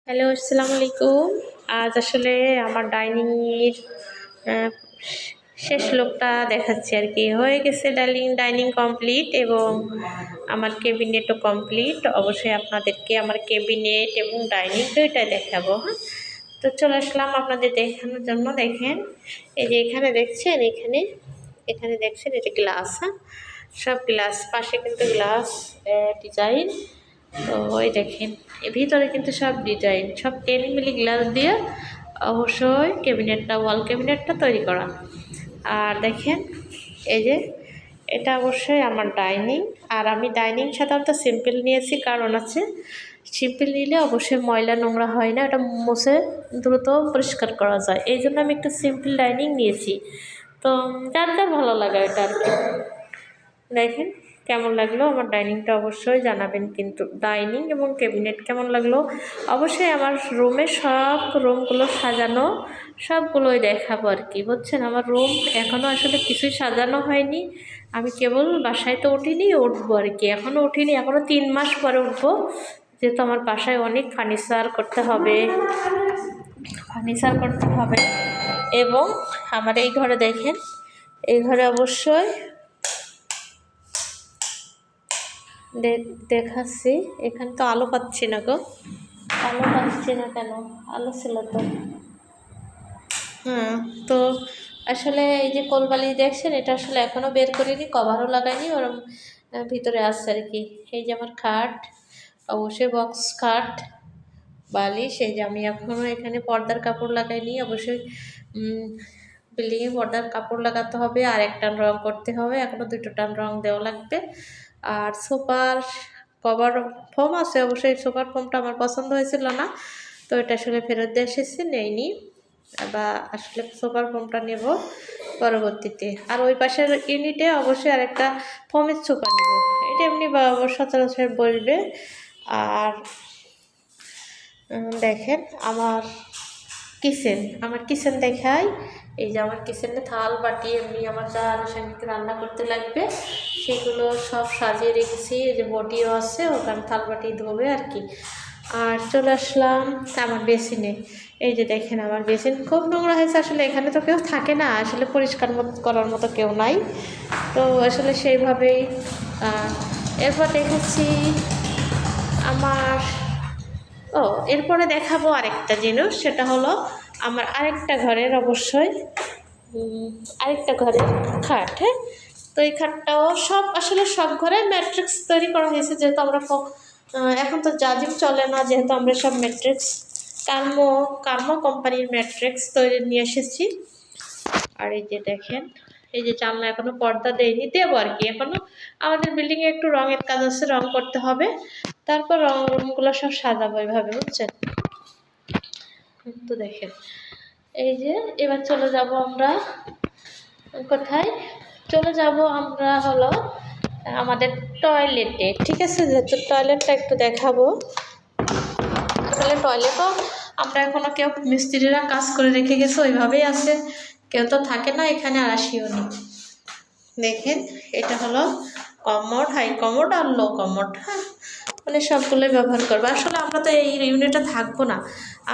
Hello, আসসালামু আলাইকুম। আজ আসলে আমার ডাইনিংয়ের আহ, শেষ লোকটা দেখাচ্ছি আর কি। হয়ে গেছে ডাইনিং কমপ্লিট এবং আমার কেবিনেটও কমপ্লিট। অবশ্যই আপনাদেরকে আমার কেবিনেট এবং ডাইনিং দুইটাই দেখাবো। হ্যাঁ, তো চলে আসলাম আপনাদের দেখানোর জন্য। দেখেন, এই যে এখানে দেখছেন, এখানে দেখছেন এটা গ্লাস। হ্যাঁ, সব গ্লাস, পাশে কিন্তু গ্লাস ডিজাইন। তো ওই দেখেন, এর ভিতরে কিন্তু সব ডিজাইন, সব 10 মিলি গ্লাস দিয়ে অবশ্যই ওয়াল ক্যাবিনেটটা তৈরি করা। আর দেখেন, এই যে এটা অবশ্যই আমার ডাইনিং। আর আমি ডাইনিং সাধারণত সিম্পল নিয়েছি, কারণ আছে সিম্পল নিলে অবশ্যই ময়লা নোংরা হয় না, এটা মুছে দ্রুত পরিষ্কার করা যায়। এই জন্য আমি একটু সিম্পল ডাইনিং নিয়েছি। তো যার যার ভালো লাগে এটা আর কি। দেখেন কেমন লাগলো আমার ডাইনিংটা, অবশ্যই জানাবেন। কিন্তু ডাইনিং এবং ক্যাবিনেট কেমন লাগলো অবশ্যই। আমার সব রুমগুলো সাজানো, সবগুলোই দেখাবো আর কি, বুঝছেন। আমার রুম এখনও আসলে কিছুই সাজানো হয়নি। আমি কেবল বাসায় তো উঠিনি, উঠবো আর কি। এখনও উঠিনি, এখনও 3 মাস পরে উঠবো, যেহেতু আমার বাসায় অনেক ফার্নিচার করতে হবে। এবং আমার এই ঘরে দেখেন, এই ঘরে অবশ্যই দেখাচ্ছি। এখানে তো আলো পাচ্ছি না গো, কেন? আলো ছিল তো। হ্যাঁ, তো আসলে এই যে কোলবালিশ দেখছেন, এটা আসলে এখনও বের করিনি, কভারও লাগাইনি, ওরম ভিতরে আসছে আর কি। এই যে আমার খাট, অবশ্যই বক্স খাট, বালিশ। এই যে আমি এখনও এখানে পর্দার কাপড় লাগাইনি। অবশ্যই বিল্ডিংয়ে পর্দার কাপড় লাগাতে হবে, আর এক টান রং করতে হবে, এখনও 2টো টান রং দেওয়া লাগবে। আর সোফার কভার ফোম আছে, অবশ্যই সোফার ফোমটা আমার পছন্দ হয়েছিল না, তো এটা আসলে ফেরত দিয়ে এসেছি, নেইনি। বা আসলে সোফার ফোমটা নেব পরবর্তীতে। আর ওই পাশের ইউনিটে অবশ্যই আরেকটা ফোমের সোফা নেব, এটা এমনি সচরাচর বসবে। আর দেখেন আমার কিচেন দেখাই। এই যে আমার কিচেনে থাল বাটি, এমনি আমার যা আনুষঙ্গিক রান্না করতে লাগবে সেগুলো সব সাজিয়ে রেখেছি। এই যে বটিও আছে, ওখানে থাল বাটি ধোবে আর কি। আর চলে আসলাম আমার বেসিনে। এই যে দেখেন, আমার বেসিন খুব নোংরা হয়েছে। আসলে এখানে তো কেউ থাকে না, আসলে পরিষ্কার করার মতো কেউ নাই, তো আসলে সেইভাবেই। এরপর দেখেছি আমার এরপরে দেখাবো আরেকটা জিনিস, সেটা হলো আমার আরেকটা ঘরের খাট। হ্যাঁ, তো এই খাটটাও আসলে সব ঘরে ম্যাট্রিক্স তৈরি করা হয়েছে, যেহেতু আমরা এখন তো জাজিম চলে না, যেহেতু আমরা সব ম্যাট্রিক্স কার্মো কোম্পানির ম্যাট্রিক্স তৈরি নিয়ে এসেছি। আর এই যে দেখেন, এই যে জানলা এখনো পর্দা দেবো আর কি। এখনো আমাদের বিল্ডিংয়ে একটু রঙের কাজ আছে, রং করতে হবে, তারপর রুমগুলো সব সাজাবো এইভাবে, বুঝছেন। তো দেখেন, এই যে এবার চলে যাব আমরা কোথায়, হলো আমাদের টয়লেটে। ঠিক আছে, যেহেতু টয়লেটটা একটু দেখাবো। আসলে টয়লেটও আমরা এখনো কেউ মিস্ত্রিরা কাজ করে রেখে গেছে, ওইভাবেই আছে, কেউ তো থাকে না এখানে, আর আসিও নি। দেখেন, এটা হলো কমোড, হাই কমোড আর লো কমোড। হ্যাঁ, মানে সবগুলোই ব্যবহার করবো। আসলে আমরা তো এই ইউনিটে থাকবো না,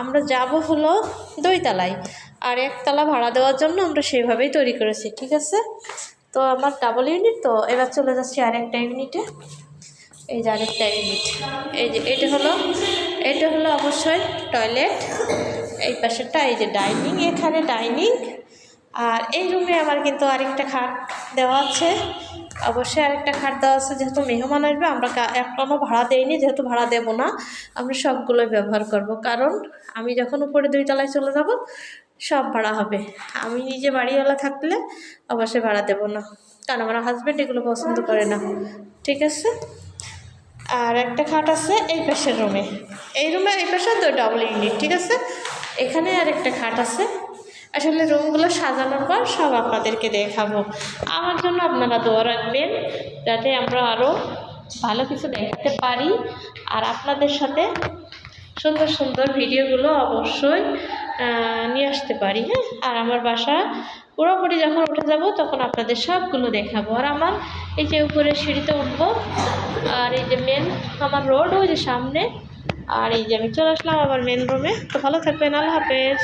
আমরা যাব হলো 2 তলায়, আর 1 তলা ভাড়া দেওয়ার জন্য আমরা সেইভাবেই তৈরি করেছি। ঠিক আছে, তো আমার ডাবল ইউনিট, তো এবার চলে যাচ্ছি আরেকটা ইউনিটে। এই যে আরেকটা ইউনিট, এই যে এটা হলো অবশ্যই টয়লেট। এই পাশেরটা এই যে ডাইনিং, এখানে ডাইনিং। আর এই রুমে আমার কিন্তু আরেকটা খাট দেওয়া আছে, অবশ্যই আরেকটা খাট দেওয়া আছে, যেহেতু মেহমান আসবে। আমরা এখনও ভাড়া দেইনি, যেহেতু ভাড়া দেব না, আমরা সবগুলোই ব্যবহার করব। কারণ আমি যখন উপরে 2 তলায় চলে যাব, সব ভাড়া হবে। আমি নিজে বাড়িওয়ালা থাকলে অবশ্যই ভাড়া দেব না, কারণ আমার হাজব্যান্ড এগুলো পছন্দ করে না। ঠিক আছে, আর একটা খাট আছে এই পাশের রুমে, এই পাশে তো ডাবল ইউনিট। ঠিক আছে, এখানে আরেকটা খাট আছে। আসলে রুমগুলো সাজানোর পর সব আপনাদেরকে দেখাবো। আমার জন্য আপনারা দোয়া রাখবেন, যাতে আমরা আরও ভালো কিছু দেখতে পারি, আর আপনাদের সাথে সুন্দর সুন্দর ভিডিওগুলো অবশ্যই নিয়ে আসতে পারি। হ্যাঁ, আর আমার বাসা পুরোপুরি যখন উঠে যাব, তখন আপনাদের সবগুলো দেখাবো। আর আমার এই যে উপরে সিঁড়িতে উঠবো, আর এই যে আমার রোড ওই যে সামনে, আর এই যে আমি চলে আসলাম আবার মেন রুমে। তো ভালো থাকবেন, আল্লাহ হাফেজ।